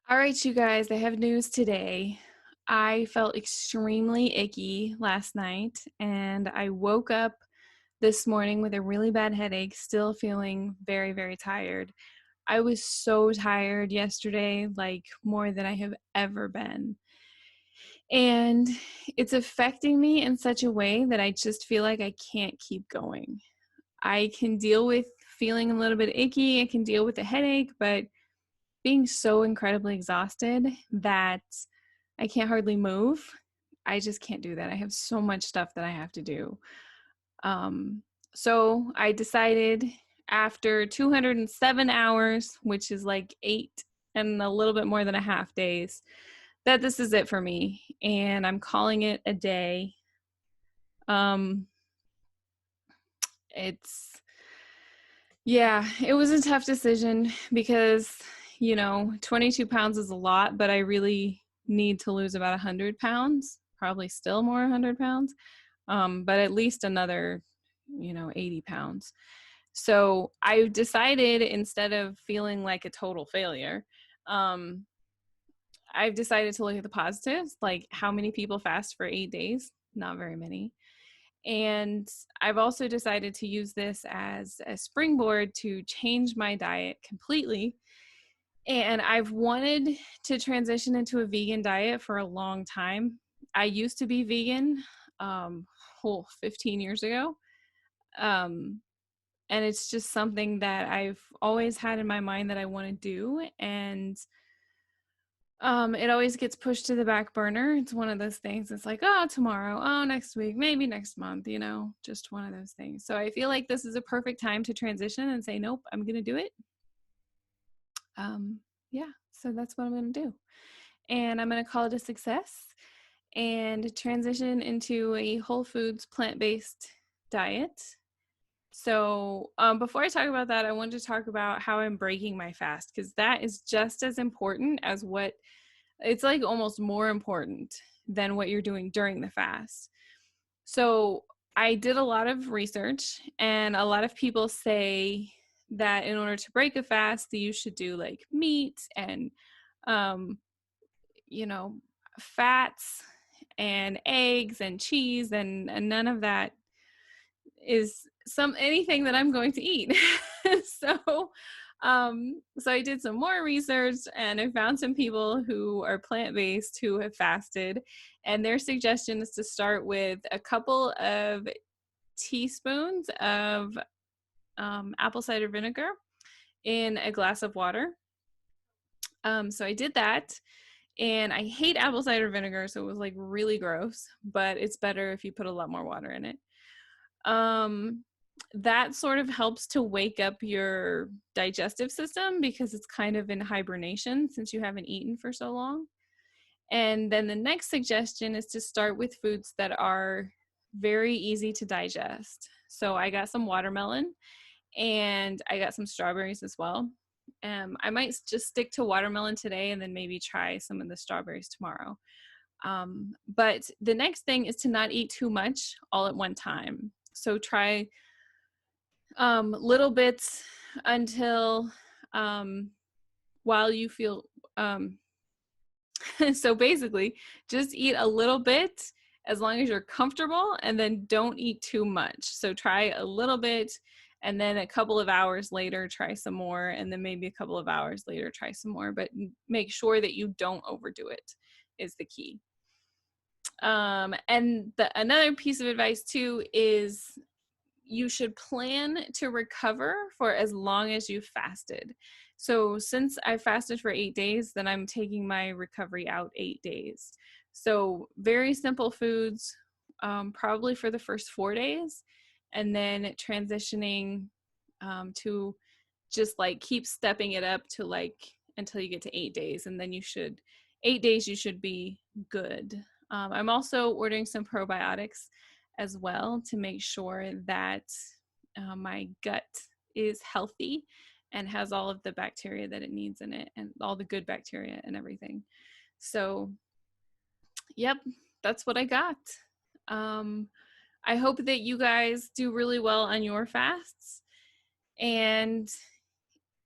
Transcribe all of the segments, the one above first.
All right, you guys, I have news today. I felt extremely icky last night, and I woke up this morning with a really bad headache, still feeling very, very tired. I was so tired yesterday, like more than I have ever been. And it's affecting me in such a way that I just feel like I can't keep going. I can deal with feeling a little bit icky, I can deal with the headache, but being so incredibly exhausted that I can't hardly move. I just can't do that. I have so much stuff that I have to do. Um, so I decided after 207 hours, which is like 8 and a little bit more than a half days, that this is it for me. And I'm calling it a day. Um, it's, yeah, it was a tough decision because, 22 pounds is a lot, but I really need to lose about 100 pounds, probably still more 100 pounds, but at least another, 80 pounds. So I decided instead of feeling like a total failure, um, I've decided to look at the positives, like how many people fast for 8 days? Not very many. And I've also decided to use this as a springboard to change my diet completely. And I've wanted to transition into a vegan diet for a long time. I used to be vegan 15 years ago. Um, and it's just something that I've always had in my mind that I want to do. And it always gets pushed to the back burner. It's one of those things. It's like, oh, tomorrow, oh, next week, maybe next month, just one of those things. So I feel like this is a perfect time to transition and say, nope, I'm going to do it. Yeah, so that's what I'm going to do. And I'm going to call it a success and transition into a whole foods plant-based diet. So before I talk about that, I wanted to talk about how I'm breaking my fast, because that is just as important as it's like almost more important than what you're doing during the fast. So I did a lot of research, and a lot of people say that in order to break a fast, you should do like meat and, um, you know, fats and eggs and cheese, and none of that is anything that I'm going to eat. so so I did some more research, and I found some people who are plant-based who have fasted, and their suggestion is to start with a couple of teaspoons of apple cider vinegar in a glass of water. So I did that, and I hate apple cider vinegar, so it was like really gross, but it's better if you put a lot more water in it. That sort of helps to wake up your digestive system because it's kind of in hibernation since you haven't eaten for so long. And then the next suggestion is to start with foods that are very easy to digest. So I got some watermelon and I got some strawberries as well. I might just stick to watermelon today and then maybe try some of the strawberries tomorrow. But the next thing is to not eat too much all at one time. So try little bits until while you feel so basically just eat a little bit as long as you're comfortable, and then don't eat too much. So try a little bit, and then a couple of hours later try some more, and then maybe a couple of hours later try some more, but make sure that you don't overdo it is the key. And another piece of advice too is you should plan to recover for as long as you've fasted. So since I fasted for 8 days, then I'm taking my recovery out 8 days. So very simple foods, probably for the first 4 days, and then transitioning to just like keep stepping it up to like until you get to 8 days, and then 8 days you should be good. I'm also ordering some probiotics as well to make sure that my gut is healthy and has all of the bacteria that it needs in it, and all the good bacteria and everything. So yep, that's what I got. I hope that you guys do really well on your fasts, and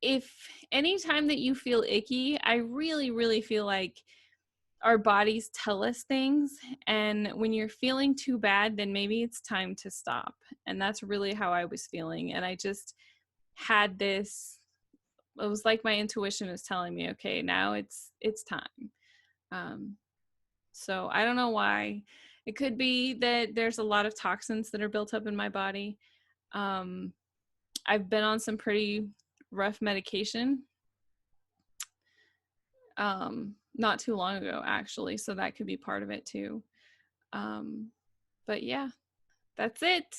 if anytime that you feel icky, I really, really feel like our bodies tell us things. And when you're feeling too bad, then maybe it's time to stop. And that's really how I was feeling. And I just had this, it was like my intuition was telling me, okay, now it's time. Um, so I don't know why. It could be that there's a lot of toxins that are built up in my body. Um, I've been on some pretty rough medication not too long ago, actually, so that could be part of it too. But yeah, that's it.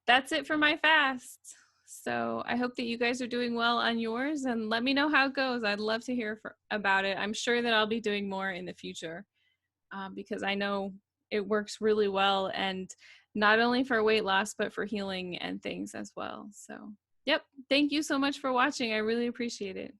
That's it for my fast. So I hope that you guys are doing well on yours, and let me know how it goes. I'd love to hear about it. I'm sure that I'll be doing more in the future because I know it works really well, and not only for weight loss, but for healing and things as well. So, yep. Thank you so much for watching. I really appreciate it.